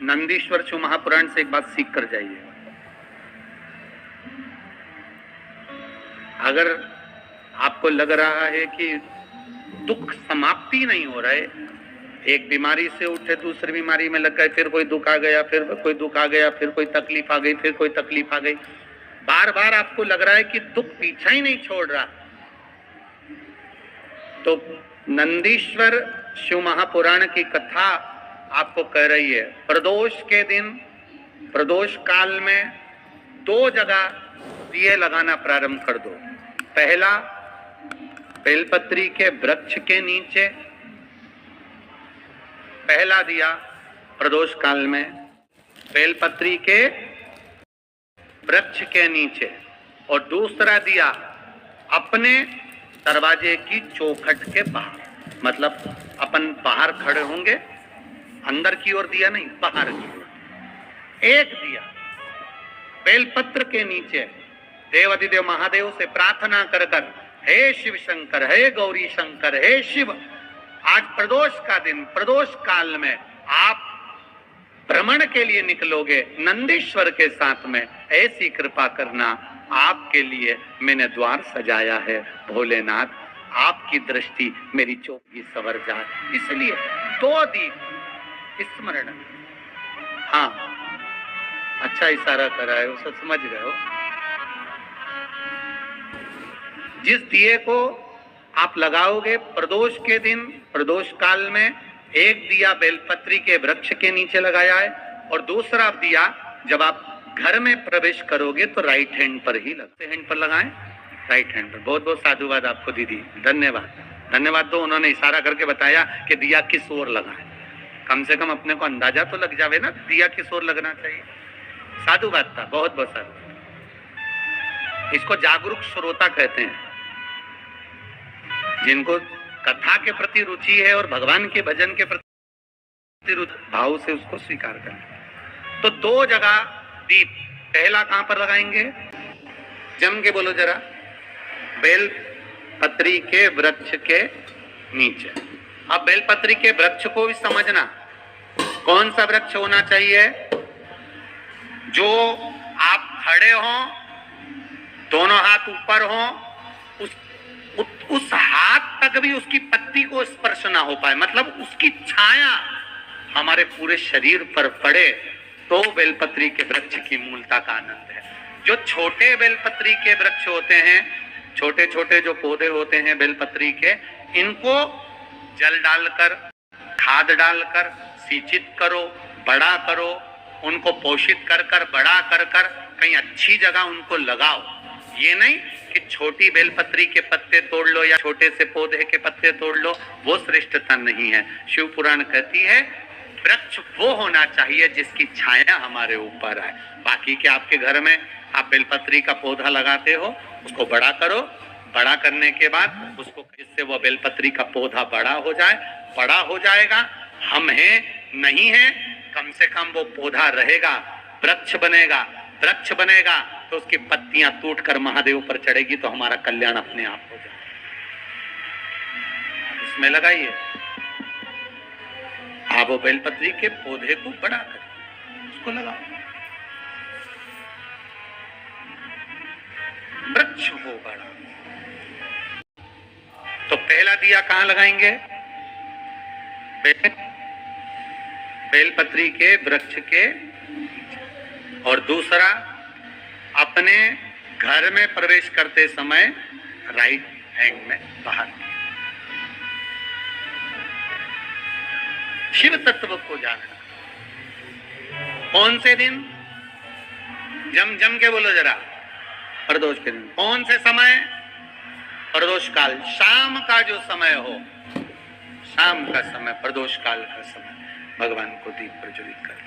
नंदीश्वर शिव महापुराण से एक बात सीख कर जाइए। अगर आपको लग रहा है कि दुख समाप्ति नहीं हो रहा है, एक बीमारी से उठे दूसरी बीमारी में लग गए, फिर कोई दुख आ गया, फिर कोई दुख आ गया, फिर कोई तकलीफ आ गई, फिर कोई तकलीफ आ गई, बार बार आपको लग रहा है कि दुख पीछा ही नहीं छोड़ रहा, तो नंदीश्वर शिव महापुराण की कथा आपको कह रही है, प्रदोष के दिन, प्रदोष काल में 2 जगह दिए लगाना प्रारंभ कर दो। पहला, बेलपत्री के वृक्ष के नीचे पहला दिया प्रदोष काल में, बेलपत्री के वृक्ष के नीचे, और दूसरा दिया अपने दरवाजे की चौखट के बाहर, मतलब अपन बाहर खड़े होंगे, अंदर की ओर दिया नहीं, बाहर की ओर एक दिया बेलपत्र के नीचे, देवाधिदेव महादेव से प्रार्थना कर कर, हे शिव शंकर, हे गौरी शंकर, हे शिव, आज प्रदोष का दिन, प्रदोष काल में आप भ्रमण के लिए निकलोगे नंदीश्वर के साथ में, ऐसी कृपा करना, आपके लिए मैंने द्वार सजाया है भोलेनाथ, आपकी दृष्टि मेरी चौकी सवर जाए। इसलिए 2 दीप स्मरण। हाँ, अच्छा इशारा करा है, उसे समझ गए हो। जिस दिए को आप लगाओगे प्रदोष के दिन, प्रदोष काल में, एक दिया बेलपत्री के वृक्ष के नीचे लगाया है, और दूसरा दिया जब आप घर में प्रवेश करोगे तो राइट हैंड पर ही, लगते हैंड पर लगाएं, राइट हैंड पर। बहुत बहुत साधुवाद आपको दीदी, धन्यवाद, धन्यवाद। तो उन्होंने इशारा करके बताया कि दिया किस ओर लगाएं, कम से कम अपने को अंदाजा तो लग जावे ना दिया किस ओर लगना चाहिए। साधुवाद था, बहुत बहुत साधुवाद। इसको जागरूक श्रोता कहते हैं, जिनको कथा के प्रति रुचि है और भगवान के भजन के प्रति भाव से उसको स्वीकार करें। तो 2 जगह दीप, पहला कहां पर लगाएंगे, जम के बोलो जरा, बेलपत्री के वृक्ष के नीचे। अब बेलपत्री के वृक्ष को भी समझना, कौन सा वृक्ष होना चाहिए, जो आप खड़े हो, दोनों हाथ ऊपर हो, उस हाथ तक भी उसकी पत्ती को स्पर्श ना हो पाए, मतलब उसकी छाया हमारे पूरे शरीर पर पड़े, तो बेलपत्री के वृक्ष की मूलता का आनंद है। जो छोटे बेलपत्री के वृक्ष होते हैं, छोटे छोटे जो पौधे होते हैं बेलपत्री के, इनको जल डालकर, खाद डालकर सिंचित करो, बड़ा करो, उनको पोषित कर कर, बड़ा कर कर कहीं अच्छी जगह उनको लगाओ। ये नहीं कि छोटी बेलपत्री के पत्ते तोड़ लो या छोटे से पौधे के पत्ते तोड़ लो, वो श्रेष्ठता नहीं है। शिव पुराण कहती है वृक्ष वो होना चाहिए जिसकी छाया हमारे ऊपर आए। बाकी के आपके घर में आप बेलपत्री का पौधा लगाते हो, उसको बड़ा करो, बड़ा करने के बाद उसको, जिससे वो बेलपत्री का पौधा बड़ा हो जाए, बड़ा हो जाएगा, हम हैं नहीं है, कम से कम वो पौधा रहेगा, वृक्ष बनेगा, वृक्ष बनेगा तो उसकी पत्तियां टूटकर महादेव पर चढ़ेगी, तो हमारा कल्याण अपने आप हो जाए। इसमें लगाइए, आप वो बेलपत्री के पौधे को बड़ा करें, उसको लगाओ, वृक्ष हो बड़ा। तो पहला दिया कहां लगाएंगे, बेलपत्री के वृक्ष के, और दूसरा अपने घर में प्रवेश करते समय राइट हैंड में बाहर। शिव तत्व को जानना। कौन से दिन, जम जम के बोलो जरा, प्रदोष के दिन। कौन से समय, प्रदोष काल, शाम का जो समय हो, शाम का समय, प्रदोष काल का समय, भगवान को दीप प्रज्वलित कर दिया।